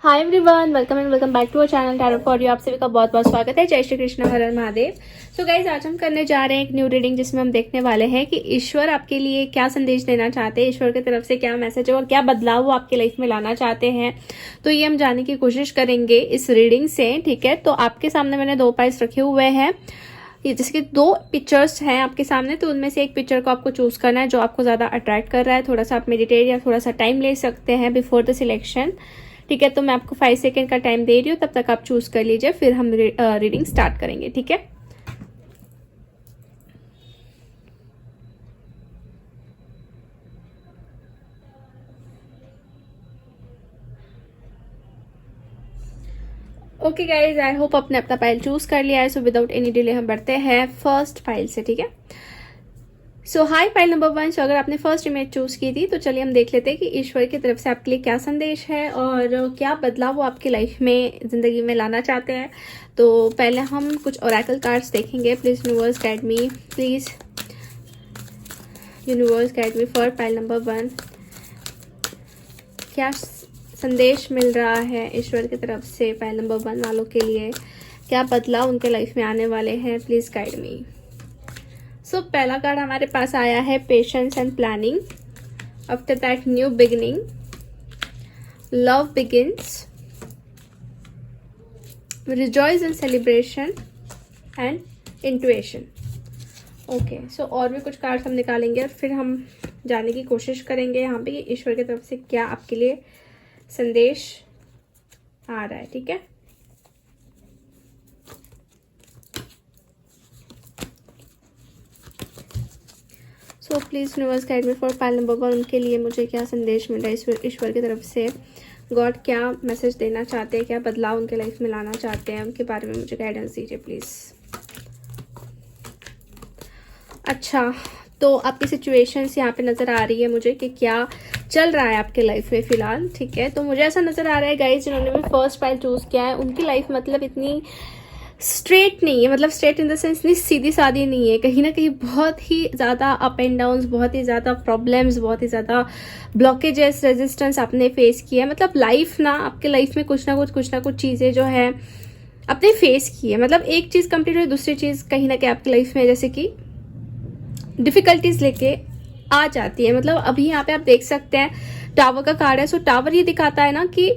Hi everyone, welcome and welcome back to our channel tarot for you. आप सभी का बहुत बहुत स्वागत है। जय श्री कृष्ण, हर हर महादेव। सो गाइज, आज हम करने जा रहे हैं एक न्यू रीडिंग जिसमें हम देखने वाले हैं कि ईश्वर आपके लिए क्या संदेश देना चाहते हैं, ईश्वर की तरफ से क्या मैसेज है और क्या बदलाव वो आपकी लाइफ में लाना चाहते हैं। तो ये हम जानने की कोशिश करेंगे इस रीडिंग से। ठीक है, तो आपके सामने मैंने 2 पाइस रखे हुए हैं, जिसके 2 पिक्चर्स हैं आपके सामने। तो उनमें से एक पिक्चर को आपको चूज करना है जो आपको ज्यादा अट्रैक्ट कर रहा है। थोड़ा सा आप मेडिटेट या थोड़ा सा टाइम ले सकते हैं बिफोर द सिलेक्शन। ठीक है, तो मैं आपको 5 सेकेंड का टाइम दे रही हूँ, तब तक आप चूज कर लीजिए, फिर हम रीडिंग स्टार्ट करेंगे। ठीक है, ओके गाइज, आई होप आपने अपना फाइल चूज कर लिया है। सो विदाउट एनी डिले हम बढ़ते हैं फर्स्ट फाइल से। ठीक है, सो हाई फाइल नंबर 1। सो अगर आपने फर्स्ट इमेज चूज की थी तो चलिए हम देख लेते हैं कि ईश्वर की तरफ से आपके लिए क्या संदेश है और क्या बदलाव वो आपकी लाइफ में, जिंदगी में लाना चाहते हैं। तो पहले हम कुछ ओरेकल कार्ड्स देखेंगे। Please universe guide me, please universe guide me for file number 1। क्या संदेश मिल रहा है ईश्वर की तरफ से फाइल नंबर 1 वालों के लिए, क्या बदलाव उनके लाइफ में आने वाले हैं। Please guide me. सो पहला कार्ड हमारे पास आया है patience and planning, after that new beginning, love begins, rejoice and celebration and intuition. Okay, so और भी कुछ कार्ड्स हम निकालेंगे और फिर हम जानने की कोशिश करेंगे यहाँ पे ईश्वर की तरफ से क्या आपके लिए संदेश आ रहा है। ठीक है, so please universe guide me for file number 1। उनके लिए मुझे क्या संदेश मिल रहा है ईश्वर की तरफ से। गॉड क्या मैसेज देना चाहते हैं, क्या बदलाव उनके लाइफ में लाना चाहते हैं, उनके बारे में मुझे गाइडेंस दीजिए प्लीज। अच्छा, तो आपकी सिचुएशंस यहाँ पे नजर आ रही है मुझे कि क्या चल रहा है आपके लाइफ में फिलहाल। ठीक है, तो मुझे ऐसा नजर आ रहा है गाइस, जिन्होंने भी फर्स्ट फाइल चूज किया है उनकी लाइफ मतलब इतनी स्ट्रेट नहीं है, मतलब स्ट्रेट इन द सेंस नहीं, सीधी सादी नहीं है। कहीं ना कहीं बहुत ही ज्यादा अप एंड डाउन, बहुत ही ज्यादा प्रॉब्लम्स, बहुत ही ज्यादा ब्लॉकेजेस, रेजिस्टेंस आपने फेस किया है। मतलब लाइफ ना, आपके लाइफ में कुछ ना कुछ चीजें जो है आपने फेस की है। मतलब एक चीज कंप्लीट हुई, दूसरी चीज कहीं ना कहीं आपकी लाइफ में जैसे कि डिफिकल्टीज लेके आ जाती है। मतलब अभी यहाँ पे आप देख सकते हैं टावर का कार्ड है। सो टावर ये दिखाता है ना कि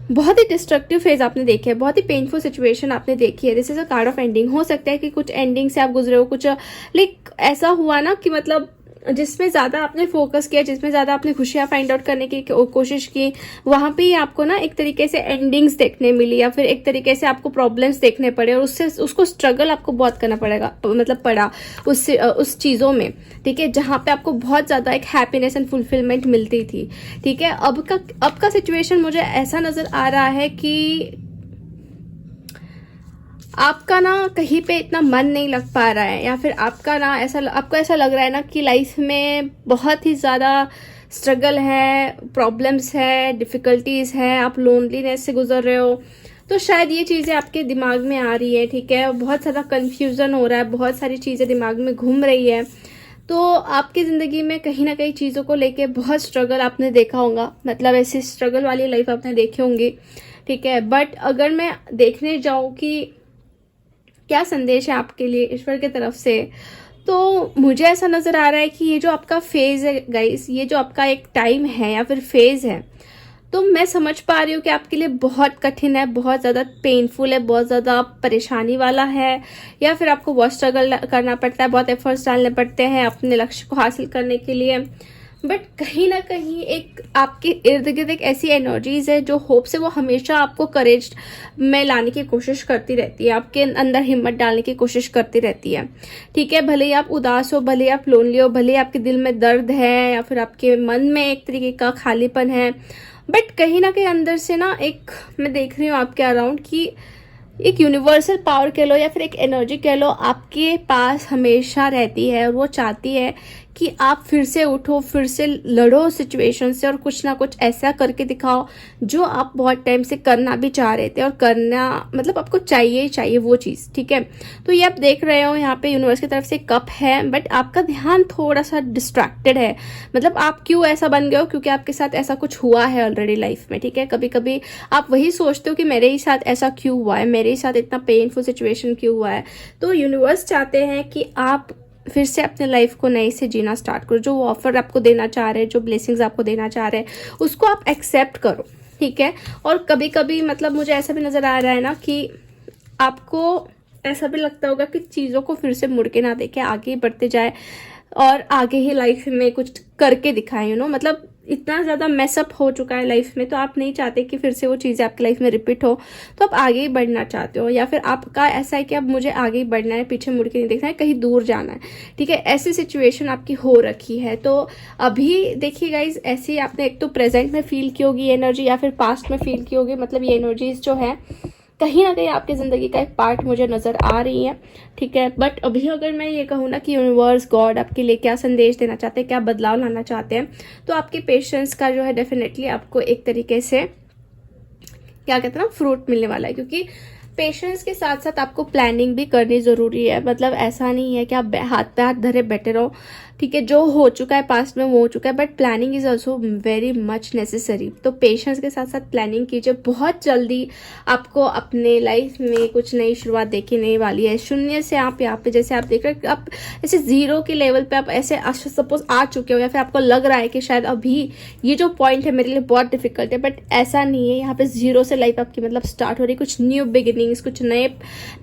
बहुत ही डिस्ट्रक्टिव फेज आपने देखे है, बहुत ही पेनफुल सिचुएशन आपने देखी है। This is a card of ending. हो सकता है कि कुछ एंडिंग से आप गुजरे हो, कुछ लाइक ऐसा हुआ ना कि मतलब जिसमें ज्यादा आपने फोकस किया, जिसमें ज्यादा आपने खुशियां फाइंड आउट करने की कोशिश की, वहां पे ही आपको ना एक तरीके से एंडिंग्स देखने मिली या फिर एक तरीके से आपको प्रॉब्लम्स देखने पड़े और उससे उसको स्ट्रगल आपको बहुत करना पड़ेगा, मतलब पड़ा उससे उस चीजों में। ठीक है, जहां पे आपको बहुत ज्यादा एक हैप्पीनेस एंड फुलफिलमेंट मिलती थी। ठीक है, अब का सिचुएशन मुझे ऐसा नजर आ रहा है कि आपका ना कहीं पे इतना मन नहीं लग पा रहा है, या फिर आपका ना आपको ऐसा लग रहा है ना कि लाइफ में बहुत ही ज़्यादा स्ट्रगल है, प्रॉब्लम्स है, डिफ़िकल्टीज है, आप लोनलीनेस से गुजर रहे हो। तो शायद ये चीज़ें आपके दिमाग में आ रही है। ठीक है, बहुत ज़्यादा कन्फ्यूज़न हो रहा है, बहुत सारी चीज़ें दिमाग में घूम रही है। तो आपकी ज़िंदगी में कहीं ना कहीं चीज़ों को लेके बहुत स्ट्रगल आपने देखा होगा, मतलब ऐसी स्ट्रगल वाली लाइफ आपने देखी होंगी। ठीक है, बट अगर मैं देखने जाऊँ कि क्या संदेश है आपके लिए ईश्वर की तरफ से, तो मुझे ऐसा नजर आ रहा है कि ये जो आपका फेज है गाइस, ये जो आपका एक टाइम है या फिर फेज है, तो मैं समझ पा रही हूँ कि आपके लिए बहुत कठिन है, बहुत ज़्यादा पेनफुल है, बहुत ज़्यादा परेशानी वाला है, या फिर आपको बहुत स्ट्रगल करना पड़ता है, बहुत एफर्ट्स डालने पड़ते हैं अपने लक्ष्य को हासिल करने के लिए। बट कहीं ना कहीं एक आपके इर्द गिर्द एक ऐसी एनर्जीज है जो होप से वो हमेशा आपको करेज में लाने की कोशिश करती रहती है, आपके अंदर हिम्मत डालने की कोशिश करती रहती है। ठीक है, भले ही आप उदास हो, भले ही आप लोनली हो, भले ही आपके दिल में दर्द है या फिर आपके मन में एक तरीके का खालीपन है, बट कहीं ना कहीं अंदर से ना एक, मैं देख रही हूँ आपके अराउंड कि एक यूनिवर्सल पावर कह लो या फिर एक एनर्जी कह लो, आपके पास हमेशा रहती है और वो चाहती है कि आप फिर से उठो, फिर से लड़ो सिचुएशन से और कुछ ना कुछ ऐसा करके दिखाओ जो आप बहुत टाइम से करना भी चाह रहे थे और करना मतलब आपको चाहिए ही चाहिए वो चीज़, ठीक है। तो ये आप देख रहे हो यहाँ पे यूनिवर्स की तरफ से कप है, बट आपका ध्यान थोड़ा सा डिस्ट्रैक्टेड है। मतलब आप क्यों ऐसा बन गए हो, क्योंकि आपके साथ ऐसा कुछ हुआ है ऑलरेडी लाइफ में, ठीक है। कभी कभी आप वही सोचते हो कि मेरे ही साथ ऐसा क्यों हुआ है, मेरे ही साथ इतना पेनफुल सिचुएशन क्यों हुआ है। तो यूनिवर्स चाहते हैं कि आप फिर से अपने लाइफ को नए से जीना स्टार्ट करो। जो वो ऑफर आपको देना चाह रहे हैं, जो ब्लेसिंग्स आपको देना चाह रहे हैं, उसको आप एक्सेप्ट करो, ठीक है। और कभी कभी मतलब मुझे ऐसा भी नज़र आ रहा है ना कि आपको ऐसा भी लगता होगा कि चीज़ों को फिर से मुड़ के ना देखे, आगे ही बढ़ते जाए और आगे ही लाइफ में कुछ करके दिखाएं, मतलब इतना ज़्यादा मैसअप हो चुका है लाइफ में, तो आप नहीं चाहते कि फिर से वो चीज़ें आपकी लाइफ में रिपीट हो, तो आप आगे ही बढ़ना चाहते हो। या फिर आपका ऐसा है कि अब मुझे आगे ही बढ़ना है, पीछे मुड़ के नहीं देखना है, कहीं दूर जाना है, ठीक है। ऐसी सिचुएशन आपकी हो रखी है। तो अभी देखिए गाइज, ऐसी आपने एक तो प्रेजेंट में फील की होगी एनर्जी, या फिर पास्ट में फील की होगी। मतलब ये एनर्जीज जो है कहीं ना कहीं आपकी ज़िंदगी का एक पार्ट मुझे नज़र आ रही है, ठीक है। बट अभी अगर मैं ये कहूँ ना कि यूनिवर्स गॉड आपके लिए क्या संदेश देना चाहते हैं, क्या बदलाव लाना चाहते हैं, तो आपके पेशेंस का जो है डेफिनेटली आपको एक तरीके से क्या कहते हैं ना, फ्रूट मिलने वाला है। क्योंकि पेशेंस के साथ साथ आपको प्लानिंग भी करनी ज़रूरी है। मतलब ऐसा नहीं है कि आप हाथ पे हाथ धरे बैठे रहो, ठीक है। जो हो चुका है पास्ट में वो हो चुका है, but planning is also very much necessary. तो पेशेंस के साथ साथ प्लानिंग कीजिए। बहुत जल्दी आपको अपने लाइफ में कुछ नई शुरुआत देखने वाली है। शून्य से आप यहाँ पे, जैसे आप देख रहे हैं, आप ऐसे जीरो के लेवल पे आप ऐसे सपोज आ चुके हो, या फिर आपको लग रहा है कि शायद अभी ये जो पॉइंट है मेरे लिए बहुत डिफिकल्ट है, बट ऐसा नहीं है। यहाँ पे जीरो से लाइफ आपकी मतलब स्टार्ट हो रही है। कुछ न्यू बिगिनिंग्स, कुछ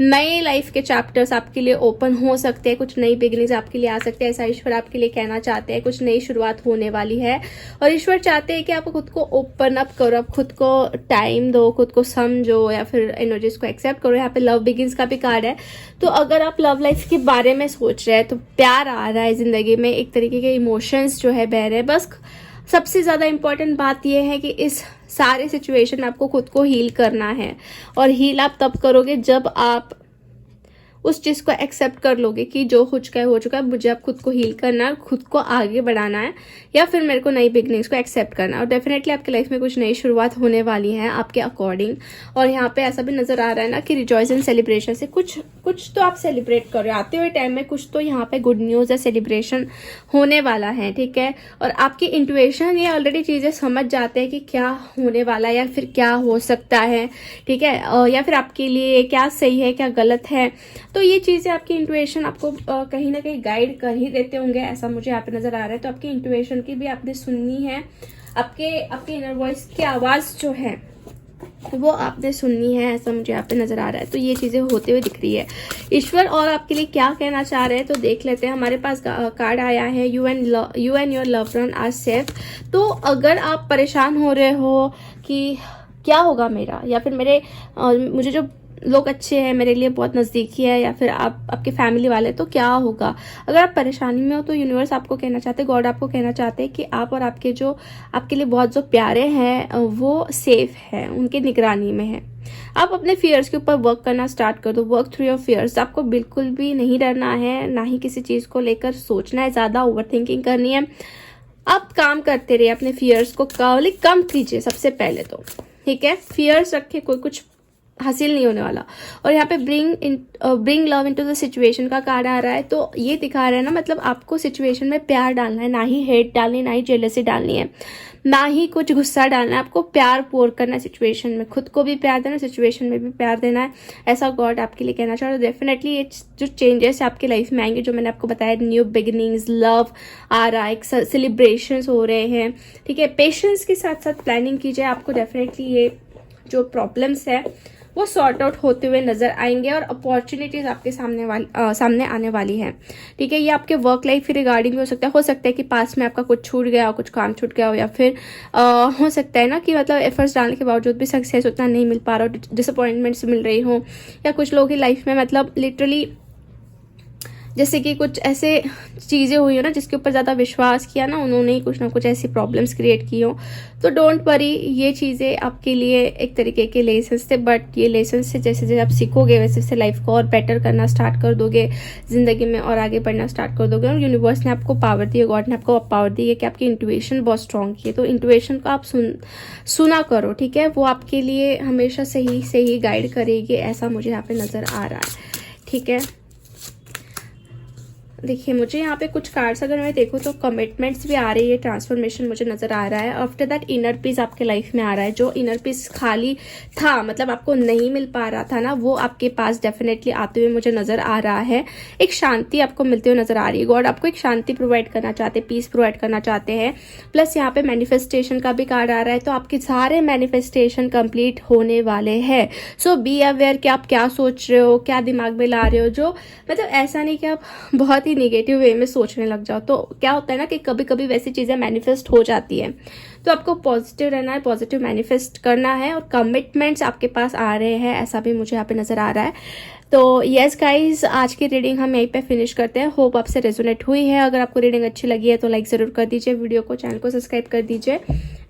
नए लाइफ के चैप्टर्स आपके लिए ओपन हो सकते हैं, कुछ नई बिगिनिंग्स आपके लिए आ सकते हैं। ऐसा ईश्वर आपके लिए कहना चाहते हैं, कुछ नई शुरुआत होने वाली है। और ईश्वर चाहते हैं कि आप खुद को ओपन अप करो, आप खुद को टाइम दो, खुद को समझो, या फिर एनर्जीज को एक्सेप्ट करो। यहाँ पे लव बिगिंस का भी कार्ड है। तो अगर आप लव लाइफ के बारे में सोच रहे हैं, तो प्यार आ रहा है जिंदगी में, एक तरीके के इमोशंस जो है बह रहे हैं। बस सबसे ज़्यादा इम्पॉर्टेंट बात यह है कि इस सारे सिचुएशन आपको खुद को हील करना है। और हील आप तब करोगे जब आप उस चीज़ को एक्सेप्ट कर लोगे कि जो हो चुका है, मुझे अब खुद को हील करना है, खुद को आगे बढ़ाना है, या फिर मेरे को नई बिगनिंग्स को एक्सेप्ट करना है। और डेफिनेटली आपकी लाइफ में कुछ नई शुरुआत होने वाली है आपके अकॉर्डिंग। और यहाँ पे ऐसा भी नज़र आ रहा है ना कि रिजॉइस एंड सेलिब्रेशन से कुछ तो आप सेलिब्रेट कर रहे हो आते हुए टाइम में। कुछ तो यहाँ पे गुड न्यूज़ या सेलिब्रेशन होने वाला है, ठीक है। और आपकी इंट्यूशन ये ऑलरेडी चीज़ें समझ जाते हैं कि क्या होने वाला है या फिर क्या हो सकता है, ठीक है। या फिर आपके लिए क्या सही है, क्या गलत है। तो ये चीज़ें आपकी इंट्यूशन आपको कहीं ना कहीं गाइड कर ही देते होंगे, ऐसा मुझे यहाँ पे नज़र आ रहा है। तो आपकी इंट्यूशन की भी आपने सुननी है, आपके इनर वॉइस की आवाज़ जो है वो आपने सुननी है, ऐसा मुझे यहाँ पे नज़र आ रहा है। तो ये चीज़ें होते हुए दिख रही है। ईश्वर और आपके लिए क्या कहना चाह रहे हैं, तो देख लेते हैं। हमारे पास कार्ड आया है, you and your loved one are safe. तो अगर आप परेशान हो रहे हो कि क्या होगा मेरा, या फिर मुझे जो लोग अच्छे हैं, मेरे लिए बहुत नज़दीकी है, या फिर आपके फैमिली वाले, तो क्या होगा। अगर आप परेशानी में हो तो यूनिवर्स आपको कहना चाहते हैं, गॉड आपको कहना चाहते हैं कि आप और आपके लिए बहुत जो प्यारे हैं वो सेफ है, उनके निगरानी में है। आप अपने फियर्स के ऊपर वर्क करना स्टार्ट कर दो। Work through your fears. आपको बिल्कुल भी नहीं डरना है, ना ही किसी चीज़ को लेकर सोचना है, ज़्यादा ओवर थिंकिंग करनी है। आप काम करते रहिए, अपने फियर्स को कम कीजिए सबसे पहले तो, ठीक है। फियर्स रखे, कोई कुछ हासिल नहीं होने वाला। और यहाँ पे bring love into the situation का कार्ड आ रहा है। तो ये दिखा रहा है ना, मतलब आपको सिचुएशन में प्यार डालना है, ना ही हेट डालनी, ना ही जेलसी डालनी है, ना ही कुछ गुस्सा डालना है। आपको प्यार पोर करना है सिचुएशन में, खुद को भी प्यार देना, सिचुएशन में भी प्यार देना है, ऐसा गॉड आपके लिए कहना चाह रहा है। डेफिनेटली ये जो चेंजेस आपकी लाइफ में आएंगे, जो मैंने आपको बताया, न्यू बिगिनिंग्स, लव आ रहा है, सेलिब्रेशंस हो रहे हैं, ठीक है। पेशेंस के साथ साथ प्लानिंग कीजिए, आपको डेफिनेटली ये जो प्रॉब्लम्स है वो सॉर्ट आउट होते हुए नजर आएंगे और अपॉर्चुनिटीज आपके सामने आने वाली है, ठीक है। ये आपके वर्क लाइफ के रिगार्डिंग हो सकता है कि पास में आपका कुछ छूट गया हो, कुछ काम छूट गया हो, या फिर हो सकता है ना कि मतलब एफर्ट्स डालने के बावजूद भी सक्सेस उतना नहीं मिल पा रहा हो, डिसअपॉइंटमेंट्स मिल रही हो, या कुछ लोगों की लाइफ में मतलब लिटरली जैसे कि कुछ ऐसे चीज़ें हुई हो ना जिसके ऊपर ज़्यादा विश्वास किया ना उन्होंने ही कुछ ना कुछ ऐसी प्रॉब्लम्स क्रिएट की हो। तो डोंट वरी, ये चीज़ें आपके लिए एक तरीके के लेसन्स थे, बट ये लेसन्स से जैसे जैसे आप सीखोगे वैसे वैसे लाइफ को और बेटर करना स्टार्ट कर दोगे ज़िंदगी में और आगे बढ़ना स्टार्ट कर दोगे। और यूनिवर्स ने आपको पावर दी है, गॉड ने आपको पावर दी है कि आपकी इंट्यूशन बहुत स्ट्रॉन्ग की है। तो इंट्यूशन को आप सुना करो, ठीक है, वो आपके लिए हमेशा सही सही गाइड करेगी, ऐसा मुझे यहाँ पे नज़र आ रहा है, ठीक है। देखिए मुझे यहाँ पे कुछ कार्ड्स अगर मैं देखूँ तो कमिटमेंट्स भी आ रही है, ट्रांसफॉर्मेशन मुझे नज़र आ रहा है। आफ्टर दैट इनर पीस आपके लाइफ में आ रहा है। जो इनर पीस खाली था, मतलब आपको नहीं मिल पा रहा था ना, वो आपके पास डेफिनेटली आते हुए मुझे नज़र आ रहा है। एक शांति आपको मिलते हुए नज़र आ रही है। गॉड आपको एक शांति प्रोवाइड करना चाहते हैं, पीस प्रोवाइड करना चाहते हैं। प्लस यहाँ पे मैनिफेस्टेशन का भी कार्ड आ रहा है, तो आपके सारे मैनिफेस्टेशन कंप्लीट होने वाले हैं। सो बी अवेयर कि आप क्या सोच रहे हो, क्या दिमाग में ला रहे हो। जो मतलब ऐसा नहीं कि आप बहुत नेगेटिव वे में सोचने लग जाओ, तो क्या होता है ना कि कभी कभी वैसी चीजें मैनिफेस्ट हो जाती है। तो आपको पॉजिटिव रहना है, पॉजिटिव मैनिफेस्ट करना है, और कमिटमेंट्स आपके पास आ रहे हैं, ऐसा भी मुझे यहाँ पे नजर आ रहा है। तो यस गाइज, आज की रीडिंग हम यहीं पे फिनिश करते हैं। होप आपसे रेजोनेट हुई है। अगर आपको रीडिंग अच्छी लगी है तो लाइक जरूर कर दीजिए, वीडियो को, चैनल को सब्सक्राइब कर दीजिए,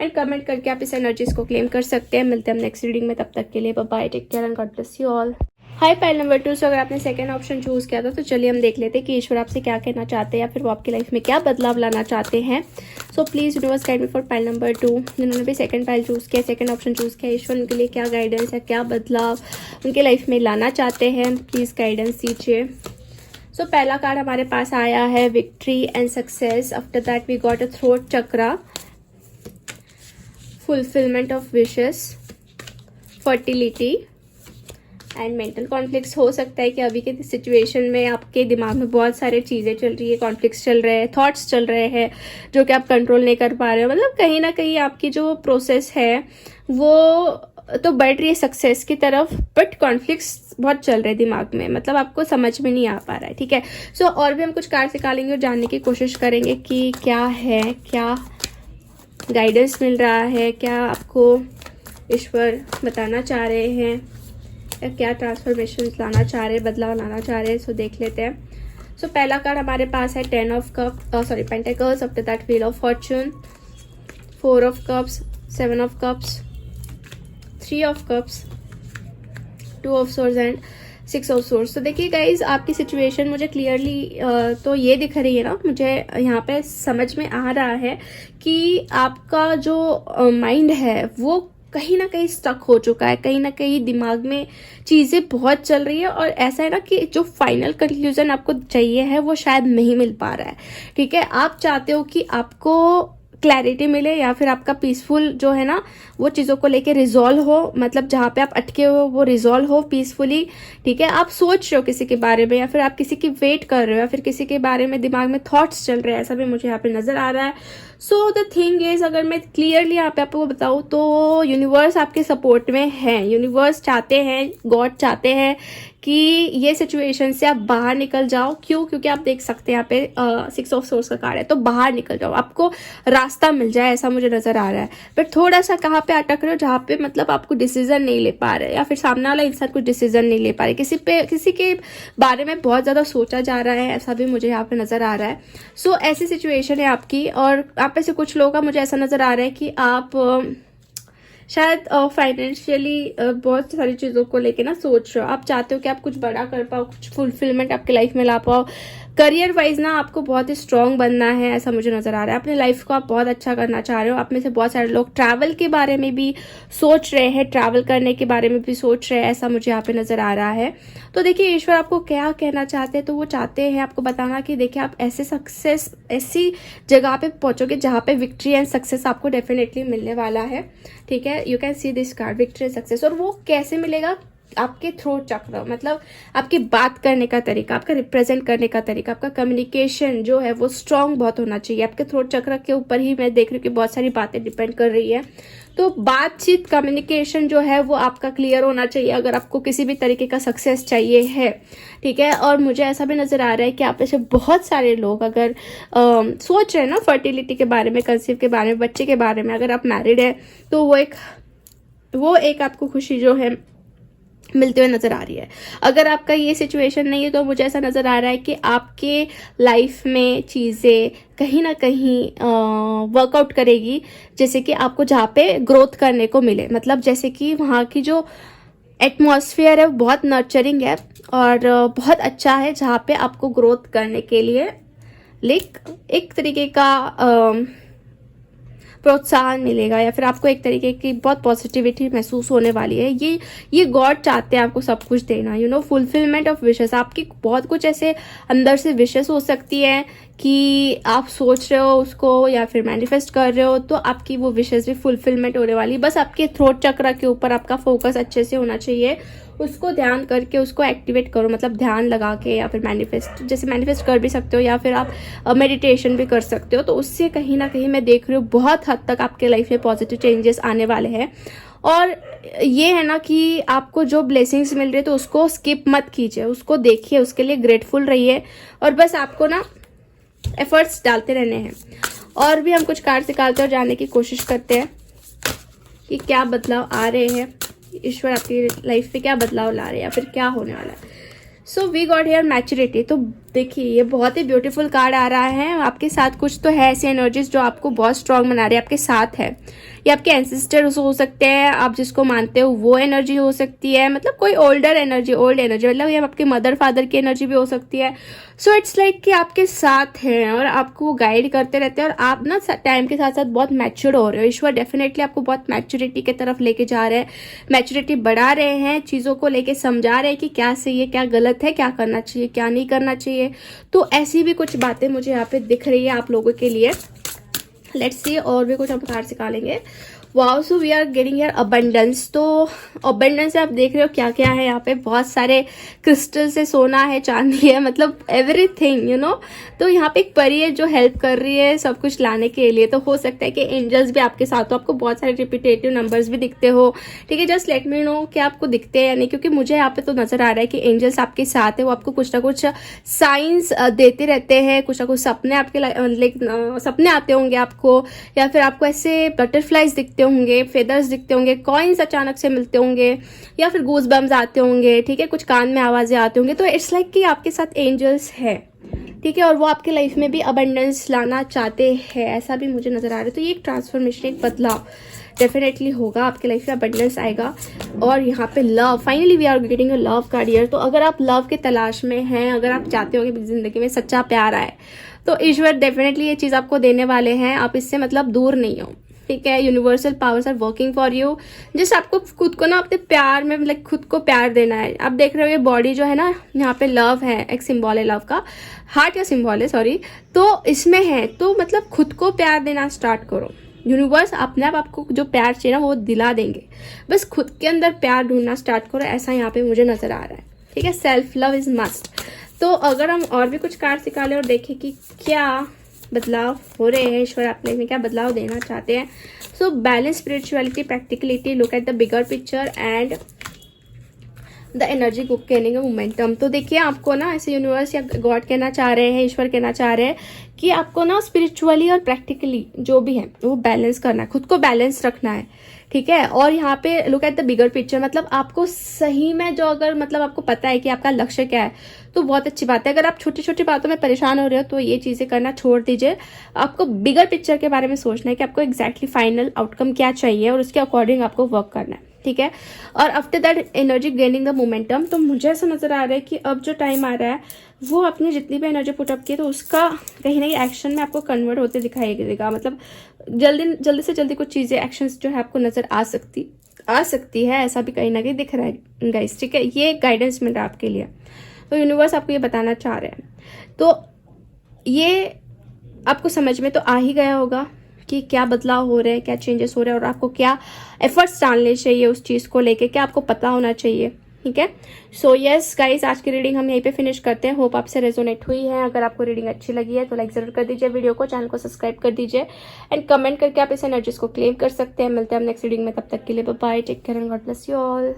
एंड कमेंट करके आप इस एनर्जीज को क्लेम कर सकते हैं। मिलते हैं हम नेक्स्ट रीडिंग में, तब तक के लिए bye bye, take care and God bless you all. Hi pile number 2, सो अगर आपने सेकंड ऑप्शन चूज किया था तो चलिए हम देख लेते हैं कि ईश्वर आपसे क्या कहना चाहते हैं या फिर वो आपकी लाइफ में क्या बदलाव लाना चाहते हैं। So please universe guide me for pile number 2। जिन्होंने भी सेकंड पाइल चूज किया, सेकंड ऑप्शन चूज किया, ईश्वर उनके लिए क्या गाइडेंस है, क्या बदलाव उनके लाइफ में लाना चाहते हैं, प्लीज गाइडेंस दीजिए। सो पहला कार्ड हमारे पास आया है victory and success. After that we got a throat chakra, fulfilment of wishes, fertility and mental conflicts. हो सकता है कि अभी के सिचुएशन में आपके दिमाग में बहुत सारी चीज़ें चल रही है, कॉन्फ्लिक्ट्स चल रहे हैं, थॉट्स चल रहे हैं जो कि आप कंट्रोल नहीं कर पा रहे हो। मतलब कहीं ना कहीं आपकी जो प्रोसेस है वो तो बढ़ रही है सक्सेस की तरफ, बट कॉन्फ्लिक्ट्स बहुत चल रहे हैं दिमाग में, मतलब आपको समझ में नहीं आ पा रहा है, ठीक है। सो और भी हम कुछ कार्ड निकालेंगे और जानने की कोशिश करेंगे कि क्या है, क्या गाइडेंस मिल रहा है, क्या आपको ईश्वर बताना चाह रहे हैं, क्या ट्रांसफॉर्मेशन लाना चाह रहे हैं, बदलाव लाना चाह रहे हैं। सो देख लेते हैं। सो पहला कार्ड हमारे पास है 10 of cup, sorry pentacles. After that wheel of Fortune, 4 of cups, 7 of cups, 3 of cups, 2 of swords and 6 of swords. तो देखिए गाइज, आपकी सिचुएशन मुझे क्लियरली तो ये दिख रही है ना, मुझे यहाँ पे समझ में आ रहा है कि आपका जो माइंड है वो कहीं ना कहीं स्टक हो चुका है, कहीं ना कहीं दिमाग में चीज़ें बहुत चल रही है, और ऐसा है ना कि जो फाइनल कंक्लूजन आपको चाहिए है वो शायद नहीं मिल पा रहा है, ठीक है। आप चाहते हो कि आपको क्लैरिटी मिले या फिर आपका पीसफुल जो है ना वो चीज़ों को लेके रिजॉल्व हो, मतलब जहाँ पे आप अटके हो वो रिजॉल्व हो पीसफुली, ठीक है। आप सोच रहे हो किसी के बारे में या फिर आप किसी की वेट कर रहे हो या फिर किसी के बारे में दिमाग में थॉट्स चल रहे हैं, ऐसा भी मुझे यहाँ पे नजर आ रहा है। सो द थिंग इज, अगर मैं क्लियरली यहाँ पे आपको बताऊँ तो यूनिवर्स आपके सपोर्ट में है। यूनिवर्स चाहते हैं, गॉड चाहते हैं कि ये सिचुएशन से आप बाहर निकल जाओ। क्यों? क्योंकि आप देख सकते हैं यहाँ पे 6 ऑफ सोर्स का कार्ड है, तो बाहर निकल जाओ, आपको रास्ता मिल जाए, ऐसा मुझे नजर आ रहा है। बट थोड़ा सा कहाँ पे अटक रहे हो, जहाँ पे मतलब आपको डिसीजन नहीं ले पा रहे, या फिर सामने वाला इंसान कुछ डिसीजन नहीं ले पा रहे, किसी के बारे में बहुत ज्यादा सोचा जा रहा है, ऐसा भी मुझे यहाँ पे नजर आ रहा है। सो ऐसी सिचुएशन है आपकी, और आप में से कुछ लोगों का मुझे ऐसा नजर आ रहा है कि आप शायद फाइनेंशियली बहुत सारी चीज़ों को लेके ना सोच रहे हो। आप चाहते हो कि आप कुछ बड़ा कर पाओ, कुछ फुलफिलमेंट आपके लाइफ में ला पाओ। करियर वाइज ना आपको बहुत ही स्ट्रांग बनना है, ऐसा मुझे नजर आ रहा है। अपने लाइफ को आप बहुत अच्छा करना चाह रहे हो। आप में से बहुत सारे लोग ट्रैवल के बारे में भी सोच रहे हैं, ट्रैवल करने के बारे में भी सोच रहे हैं, ऐसा मुझे यहाँ पे नजर आ रहा है। तो देखिए ईश्वर आपको क्या कहना चाहते हैं, तो वो चाहते हैं आपको बताना कि देखिए आप ऐसी जगह पे पहुंचोगे जहाँ पे विक्ट्री एंड सक्सेस आपको डेफिनेटली मिलने वाला है, ठीक है। You can see this card, victory and success. और वो कैसे मिलेगा? आपके थ्रोट चक्र, मतलब आपकी बात करने का तरीका, आपका रिप्रेजेंट करने का तरीका, आपका कम्युनिकेशन जो है वो स्ट्रांग बहुत होना चाहिए। आपके थ्रोट चक्र के ऊपर ही मैं देख रही हूँ कि बहुत सारी बातें डिपेंड कर रही है। तो बातचीत, कम्युनिकेशन जो है वो आपका क्लियर होना चाहिए अगर आपको किसी भी तरीके का सक्सेस चाहिए है, ठीक है। और मुझे ऐसा भी नजर आ रहा है कि आप ऐसे बहुत सारे लोग अगर सोच रहे हैं ना फर्टिलिटी के बारे में, कंसीव के बारे में, बच्चे के बारे में, अगर आप मैरिड है तो वो एक आपको खुशी जो है मिलते हुए नज़र आ रही है। अगर आपका ये सिचुएशन नहीं है तो मुझे ऐसा नज़र आ रहा है कि आपके लाइफ में चीज़ें कहीं ना कहीं वर्कआउट करेगी, जैसे कि आपको जहाँ पे ग्रोथ करने को मिले। मतलब जैसे कि वहाँ की जो एटमॉस्फेयर है वो बहुत नर्चरिंग है और बहुत अच्छा है, जहाँ पे आपको ग्रोथ करने के लिए एक तरीके का प्रोत्साहन मिलेगा, या फिर आपको एक तरीके की बहुत पॉजिटिविटी महसूस होने वाली है। ये गॉड चाहते हैं आपको सब कुछ देना, फुलफिलमेंट ऑफ विशेस। आपकी बहुत कुछ ऐसे अंदर से विशेस हो सकती है कि आप सोच रहे हो उसको या फिर मैनिफेस्ट कर रहे हो, तो आपकी वो विशेस भी फुलफिलमेंट होने वाली। बस आपके थ्रोट चक्र के ऊपर आपका फोकस अच्छे से होना चाहिए, उसको ध्यान करके उसको एक्टिवेट करो, मतलब ध्यान लगा के, या फिर मैनिफेस्ट कर भी सकते हो, या फिर आप मेडिटेशन भी कर सकते हो। तो उससे कहीं ना कहीं मैं देख रही हूँ बहुत हद तक आपके लाइफ में पॉजिटिव चेंजेस आने वाले हैं। और ये है ना कि आपको जो ब्लेसिंग्स मिल रही है तो उसको स्किप मत कीजिए, उसको देखिए, उसके लिए ग्रेटफुल रहिए, और बस आपको ना एफर्ट्स डालते रहने हैं। और भी हम कुछ कार्ड निकालते और जानने की कोशिश करते हैं कि क्या बदलाव आ रहे हैं, ईश्वर आपकी लाइफ पे क्या बदलाव ला रहे हैं या फिर क्या होने वाला है। So we got here maturity. तो देखिए ये बहुत ही ब्यूटीफुल कार्ड आ रहा है। आपके साथ कुछ तो है ऐसी एनर्जीज जो आपको बहुत स्ट्रांग बना रही है, आपके साथ है। ये आपके एंसेस्टर्स हो सकते हैं, आप जिसको मानते हो वो एनर्जी हो सकती है, मतलब कोई ओल्ड एनर्जी, मतलब ये आपके मदर फादर की एनर्जी भी हो सकती है। सो इट्स लाइक कि आपके साथ हैं और आपको वो गाइड करते रहते हैं, और आप ना टाइम के साथ साथ बहुत मैच्योर हो रहे हो। ईश्वर डेफिनेटली आपको बहुत मैच्योरिटी की तरफ लेके जा रहे हैं, मैच्योरिटी बढ़ा रहे हैं, चीज़ों को लेके समझा रहे हैं कि क्या सही है, क्या गलत है, क्या करना चाहिए, क्या नहीं करना चाहिए। तो ऐसी भी कुछ बातें मुझे यहाँ पे दिख रही है आप लोगों के लिए। लेट्स सी, और भी कुछ हम कार्ड सिखालेंगे। Wow, so we are getting here abundance. तो अबंडेंस आप देख रहे हो क्या क्या है यहाँ पे, बहुत सारे क्रिस्टल से, सोना है, चांदी है, मतलब एवरीथिंग तो यहाँ पे एक परी है जो हेल्प कर रही है सब कुछ लाने के लिए। तो हो सकता है कि एंजल्स भी आपके साथ हो, आपको बहुत सारे रिपीटेटिव नंबर्स भी दिखते हो, ठीक है। जस्ट लेट मी नो कि आपको दिखते हैं या नहीं, क्योंकि मुझे यहाँ पे तो नजर आ रहा है कि एंजल्स आपके साथ है, वो आपको कुछ ना कुछ साइंस देते रहते हैं, कुछ ना कुछ सपने आपके सपने आते होंगे आपको, या फिर आपको ऐसे बटरफ्लाइज दिखते होंगे, फेदर्स दिखते होंगे, कॉइन्स अचानक से मिलते होंगे, या फिर गूज बम्स आते होंगे, ठीक है, कुछ कान में आवाजें आते होंगे। तो इट्स लाइक कि आपके साथ एंजल्स है, ठीक है, और वो आपके लाइफ में भी अबंडेंस लाना चाहते हैं, ऐसा भी मुझे नजर आ रहा है। तो ये एक ट्रांसफॉर्मेशन, एक बदलाव डेफिनेटली होगा, आपके लाइफ में अबंडेंस आएगा। और यहाँ पे love, finally we are getting a love card here. तो अगर आप लव की तलाश में हैं, अगर आप चाहते हो कि जिंदगी में सच्चा प्यार आए, तो ईश्वर डेफिनेटली ये चीज आपको देने वाले हैं। आप इससे मतलब दूर नहीं हो, ठीक है। Universal powers are working for you. जिस आपको खुद को ना अपने प्यार में, मतलब खुद को प्यार देना है। आप देख रहे हो ये बॉडी जो है ना, यहाँ पे लव है, एक सिंबल है लव का, हार्ट का सिंबल है, सॉरी, तो इसमें है। तो मतलब खुद को प्यार देना स्टार्ट करो, यूनिवर्स अपने आप आपको जो प्यार चाहिए ना वो दिला देंगे। बस खुद के अंदर प्यार ढूंढना स्टार्ट करो, ऐसा यहाँ पे मुझे नजर आ रहा है, ठीक है। Self love is must. तो अगर हम और भी कुछ कार्ड निकालें और देखें कि क्या बदलाव हो रहे हैं, ईश्वर अपने में क्या बदलाव देना चाहते हैं। So balance, spirituality, practicality, look at the bigger picture and the energy book कहने का मोमेंटम। तो देखिए आपको ना ऐसे यूनिवर्स या गॉड कहना चाह रहे हैं, ईश्वर कहना चाह रहे हैं कि आपको ना स्पिरिचुअली और प्रैक्टिकली जो भी है वो बैलेंस करना है, खुद को बैलेंस रखना है, ठीक है। और यहाँ पे look at the bigger picture, मतलब आपको सही में जो, अगर मतलब आपको पता है कि आपका लक्ष्य क्या है तो बहुत अच्छी बात है। अगर आप छोटी छोटी बातों में परेशान हो रहे हो तो ये चीजें करना छोड़ दीजिए। आपको बिगर पिक्चर के बारे में सोचना है कि आपको एग्जैक्टली फाइनल आउटकम क्या चाहिए और उसके अकॉर्डिंग आपको वर्क करना है, ठीक है। और after that energy gaining the momentum. तो मुझे ऐसा नजर आ रहा है कि अब जो टाइम आ रहा है वो अपनी जितनी भी एनर्जी पुटअप की है तो उसका कहीं ना कहीं एक्शन में आपको कन्वर्ट होते दिखाई देगा। मतलब जल्दी से जल्दी कुछ चीजें, एक्शंस जो है आपको नजर आ सकती है, ऐसा भी कहीं ना कहीं दिख रहा है गाइस, ठीक है। ये गाइडेंस मिल रहा है आपके लिए, तो यूनिवर्स आपको ये बताना चाह रहे हैं। तो ये आपको समझ में तो आ ही गया होगा कि क्या बदलाव हो रहे हैं, क्या चेंजेस हो रहे हैं, और आपको क्या एफर्ट्स डालने चाहिए उस चीज़ को लेके, क्या आपको पता होना चाहिए, ठीक है। सो यस गाइस, आज की रीडिंग हम यहीं पे फिनिश करते हैं। होप आपसे रेजोनेट हुई है। अगर आपको रीडिंग अच्छी लगी है तो लाइक जरूर कर दीजिए वीडियो को, चैनल को सब्सक्राइब कर दीजिए एंड कमेंट करके आप इस एनर्जीज को क्लेम कर सकते हैं। मिलते हैं हम नेक्स्ट रीडिंग में, तब तक के लिए bye bye, take care and God bless you all.